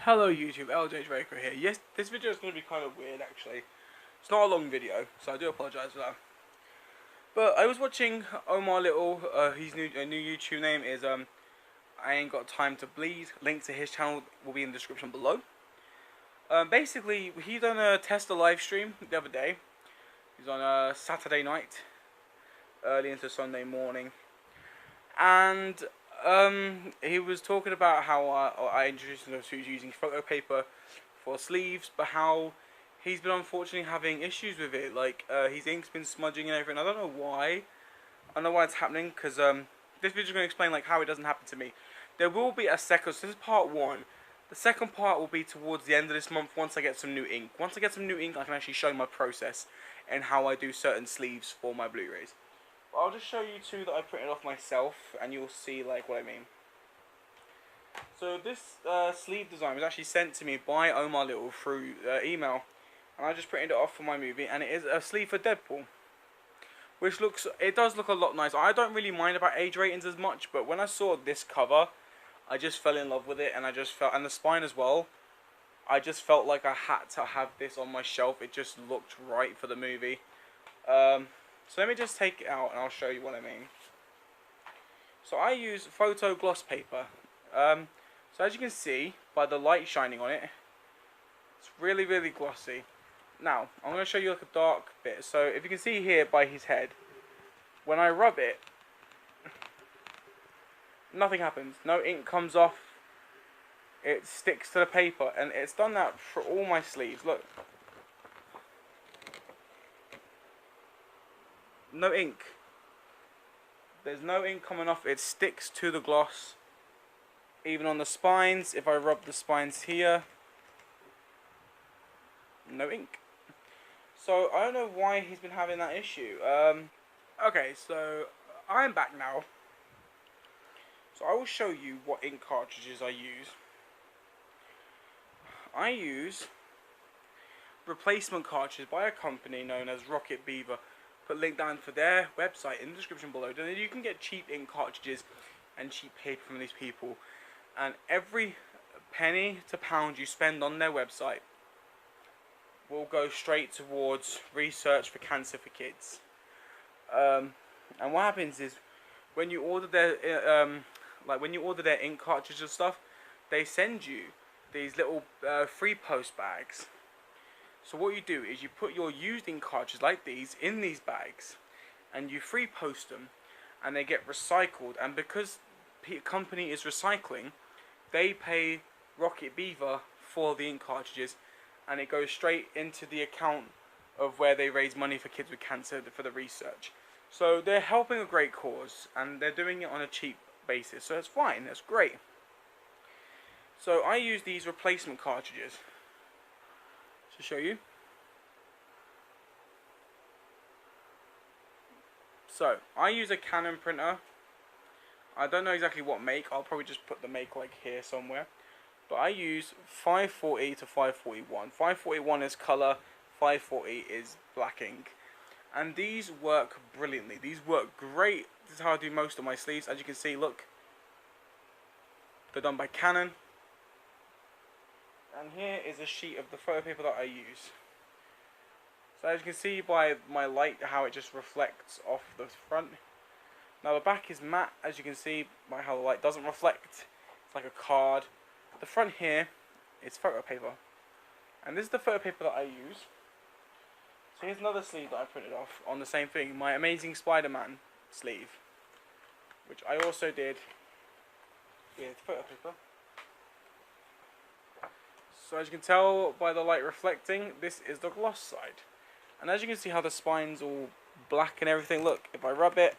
Hello YouTube, LJ Draco here. Yes, this video is going to be kind of weird actually. It's not a long video, so I do apologise for that. But I was watching Omar Little, his new YouTube name is I Ain't Got Time to Bleed. Link to his channel will be in the description below. Basically, he done a tester live stream the other day. He's on a Saturday night, early into Sunday morning. And he was talking about how I introduced him to using photo paper for sleeves, but how he's been unfortunately having issues with it. Like his ink's been smudging and everything. I don't know why. I don't know why it's happening because this video is going to explain like how it doesn't happen to me. There will be a second. So this is part one. The second part will be towards the end of this month once I get some new ink. Once I get some new ink, I can actually show my process and how I do certain sleeves for my Blu-rays. I'll just show you two that I printed off myself, and you'll see like what I mean. So this sleeve design was actually sent to me by Omar Little through email, and I just printed it off for my movie, and it is a sleeve for Deadpool, which does look a lot nicer. I don't really mind about age ratings as much, but when I saw this cover, I just fell in love with it, and and the spine as well. I just felt like I had to have this on my shelf. It just looked right for the movie. So let me just take it out and I'll show you what I mean. So I use photo gloss paper. So as you can see by the light shining on it, it's really glossy. Now I'm going to show you like a dark bit. So if you can see here by his head, when I rub it, nothing happens. No ink comes off. It sticks to the paper, and it's done that for all my sleeves. Look. No ink. There's no ink coming off. It sticks to the gloss. Even on the spines, if I rub the spines here, no ink. So I don't know why he's been having that issue. Okay, so I'm back now. So I will show you what ink cartridges I use. I use replacement cartridges by a company known as Rocket Beaver. Put a link down for their website in the description below. Then you can get cheap ink cartridges and cheap paper from these people. And every penny to pound you spend on their website will go straight towards research for cancer for kids. And what happens is when you order their ink cartridges and stuff, they send you these little free post bags. So what you do is you put your used ink cartridges like these in these bags, and you free post them, and they get recycled. And because the company is recycling, they pay Rocket Beaver for the ink cartridges, and it goes straight into the account of where they raise money for kids with cancer for the research. So they're helping a great cause, and they're doing it on a cheap basis. So it's fine. That's great. So I use these replacement cartridges to show you. So I use a Canon printer. I don't know exactly what make. I'll probably just put the make like here somewhere. But I use 540 to 541. 541 is color, 540 is black ink. And these work brilliantly. These work great. This is how I do most of my sleeves. As you can see, look. They're done by Canon. And here is a sheet of the photo paper that I use. So as you can see by my light how it just reflects off the front. Now the back is matte, as you can see by how the light doesn't reflect. It's like a card. The front here is photo paper. And this is the photo paper that I use. So here's another sleeve that I printed off on the same thing. My Amazing Spider-Man sleeve. Which I also did with photo paper. So as you can tell by the light reflecting, this is the gloss side. And as you can see how the spine's all black and everything, look, if I rub it,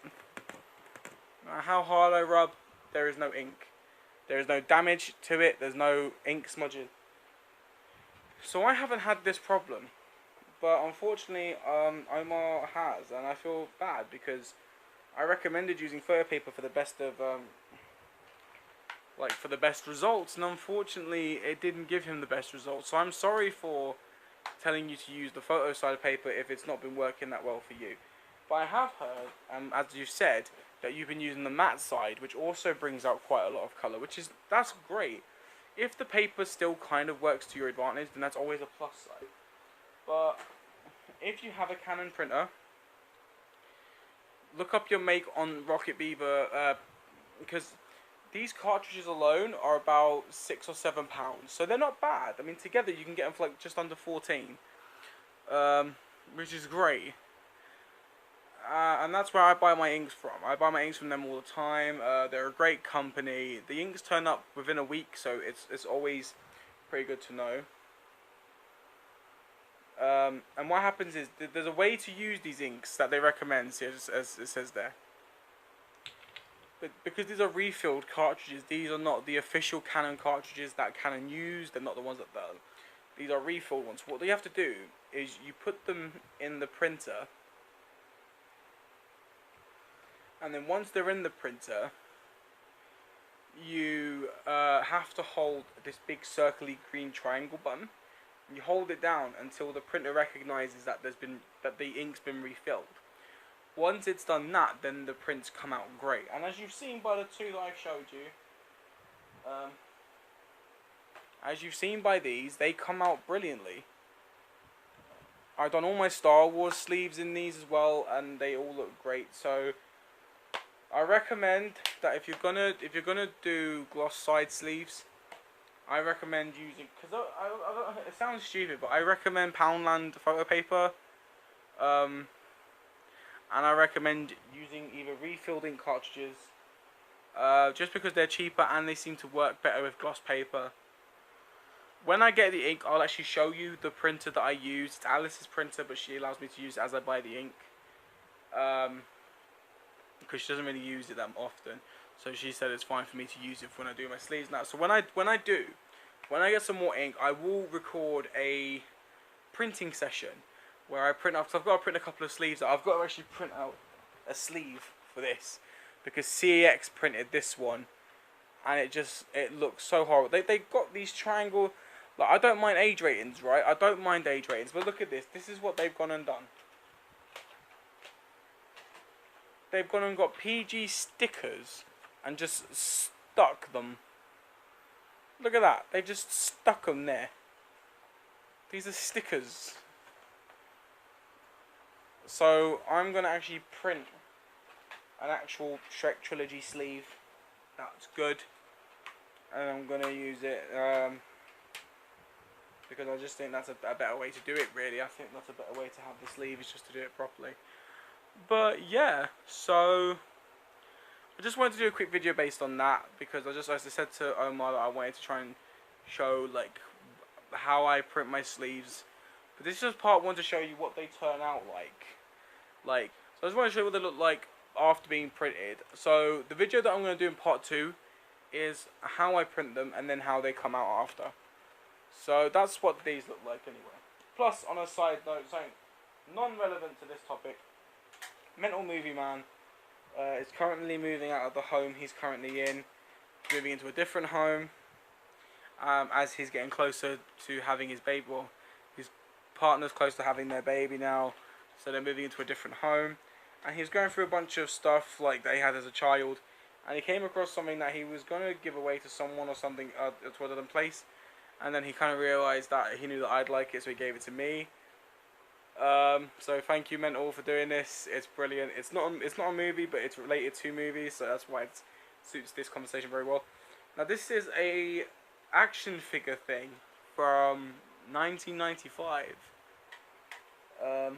no matter how hard I rub, there is no ink. There is no damage to it, there's no ink smudging. So I haven't had this problem. But unfortunately, Omar has, and I feel bad because I recommended using photo paper for the best of for the best results, and unfortunately it didn't give him the best results. So I'm sorry for telling you to use the photo side of paper if it's not been working that well for you. But I have heard, as you said, that you've been using the matte side, which also brings out quite a lot of colour, that's great. If the paper still kind of works to your advantage, then that's always a plus side. But if you have a Canon printer, look up your make on Rocket Beaver, because these cartridges alone are about £6 or £7, so they're not bad. I mean, together you can get them for like just under 14, which is great. And that's where I buy my inks from. I buy my inks from them all the time. They're a great company. The inks turn up within a week, so it's always pretty good to know. And what happens is there's a way to use these inks that they recommend, as it says there. But because these are refilled cartridges, these are not the official Canon cartridges that Canon use. They're not the ones that these are refilled ones. What you have to do is you put them in the printer. And then once they're in the printer, you have to hold this big circly green triangle button. You hold it down until the printer recognizes that the ink's been refilled. Once it's done that, then the prints come out great. And as you've seen by the two that I've showed you, as you've seen by these, they come out brilliantly. I've done all my Star Wars sleeves in these as well, and they all look great. So I recommend that if you're gonna do gloss side sleeves, I recommend using, because it sounds stupid, but I recommend Poundland photo paper, and I recommend using either refilled ink cartridges, just because they're cheaper and they seem to work better with gloss paper. When I get the ink, I'll actually show you the printer that I use. It's Alice's printer, but she allows me to use it as I buy the ink. Because she doesn't really use it that often, so she said it's fine for me to use it when I do my sleeves now. So when I get some more ink, I will record a printing session where I print out. Because I've got to print a couple of sleeves. I've got to actually print out a sleeve for this because CEX printed this one, and it looks so horrible. They got these triangle. Like, I don't mind age ratings, right? I don't mind age ratings, but look at this. This is what they've gone and done. They've gone and got PG stickers and just stuck them. Look at that. They've just stuck them there. These are stickers. So I'm going to actually print an actual Shrek Trilogy sleeve. That's good. And I'm going to use it because I just think that's a better way to do it, really. I think that's a better way to have the sleeve, is just to do it properly. But yeah, so I just wanted to do a quick video based on that, because as I said to Omar, that I wanted to try and show like how I print my sleeves. But this is just part one to show you what they turn out like. So I just want to show you what they look like after being printed. So the video that I'm going to do in part two is how I print them and then how they come out after. So that's what these look like anyway. Plus, on a side note, something non-relevant to this topic, Mental Movie Man is currently moving out of the home he's currently in, moving into a different home, as he's getting closer to having his baby. Well, his partner's close to having their baby now, so they're moving into a different home. And he was going through a bunch of stuff like that he had as a child, and he came across something that he was going to give away to someone or something to another place, and then he kind of realised that he knew that I'd like it, so he gave it to me. So thank you, Mental, for doing this. It's brilliant. It's not a movie, but it's related to movies, so that's why it suits this conversation very well. Now this is a action figure thing from 1995. Let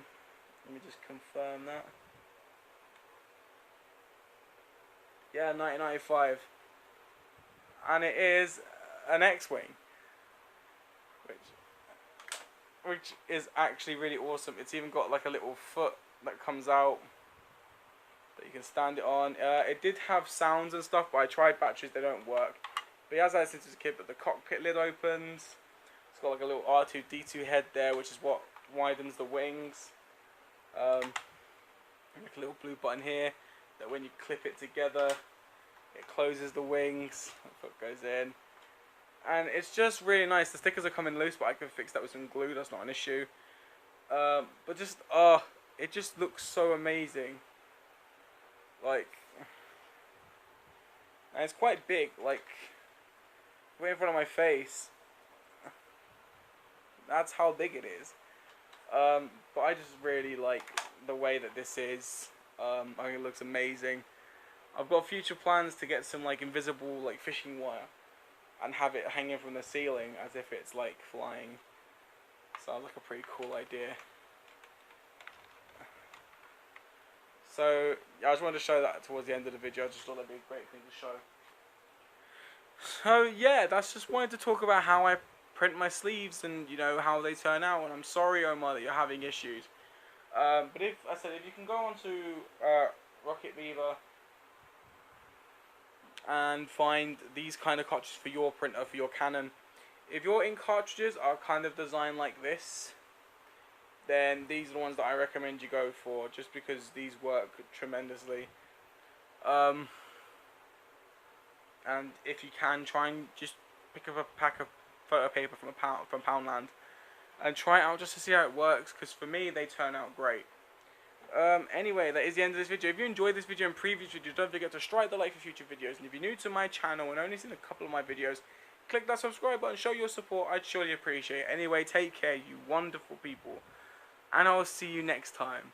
me just confirm that. Yeah, 1995, and it is an X-wing, which is actually really awesome. It's even got like a little foot that comes out that you can stand it on. It did have sounds and stuff, but I tried batteries, they don't work. But he has that since he was a kid. But the cockpit lid opens. It's got like a little R2-D2 head there, which is what widens the wings. Like a little blue button here that when you clip it together, it closes the wings. The foot goes in. And it's just really nice. The stickers are coming loose, but I can fix that with some glue. That's not an issue. But just, it just looks so amazing. Like, and it's quite big. Like, put it in front of my face. That's how big it is. But I just really like the way that this is. I think it looks amazing. I've got future plans to get some like invisible like fishing wire and have it hanging from the ceiling as if it's like flying. Sounds like a pretty cool idea. So yeah, I just wanted to show that towards the end of the video. I just thought that'd be a great thing to show. So yeah, that's just wanted to talk about how I print my sleeves and you know how they turn out. And I'm sorry, Omar, that you're having issues. But if you can go onto Rocket Beaver and find these kind of cartridges for your printer, for your Canon. If your ink cartridges are kind of designed like this, then these are the ones that I recommend you go for, just because these work tremendously. And if you can, try and just pick up a pack of photo paper from Poundland and try it out just to see how it works, because for me they turn out great. Anyway, that is the end of this video. If you enjoyed this video and previous videos, don't forget to strike the like for future videos. And if you're new to my channel and only seen a couple of my videos, click that subscribe button, show your support. I'd surely appreciate it. Anyway, take care, you wonderful people. And I'll see you next time.